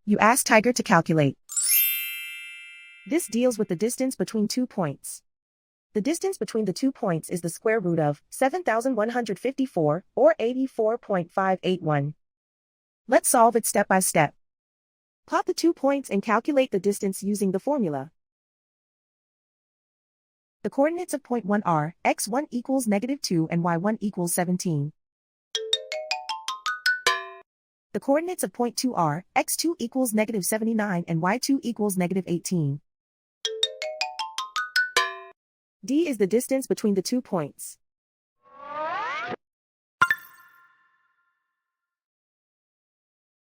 You ask Tiger to calculate. This deals with the distance between 2 points. The distance between the 2 points is the square root of 7,154, or 84.581. Let's solve it step by step. Plot the 2 points and calculate the distance using the formula. The coordinates of point 1 are x1 equals -2 and y1 equals 17. The coordinates of point 2 are x2 equals -79 and y2 equals -18. D is the distance between the 2 points.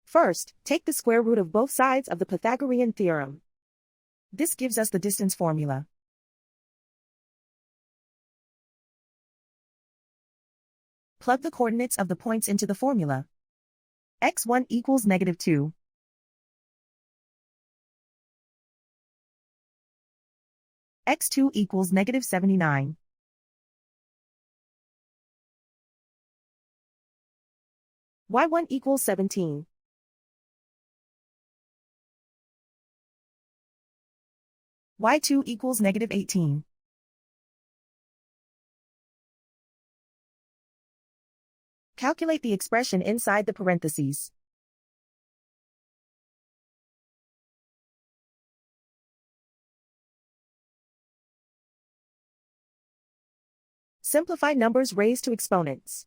First, take the square root of both sides of the Pythagorean theorem. This gives us the distance formula. Plug the coordinates of the points into the formula. x1 equals -2. x2 equals -79. y1 equals 17. y2 equals -18. Calculate the expression inside the parentheses. Simplify numbers raised to exponents.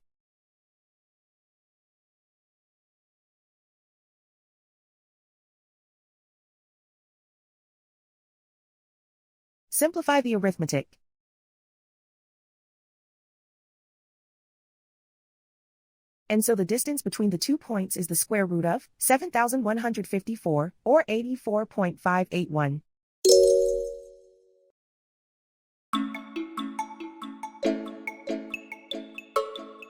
Simplify the arithmetic. And so the distance between the 2 points is the square root of 7,154, or 84.581.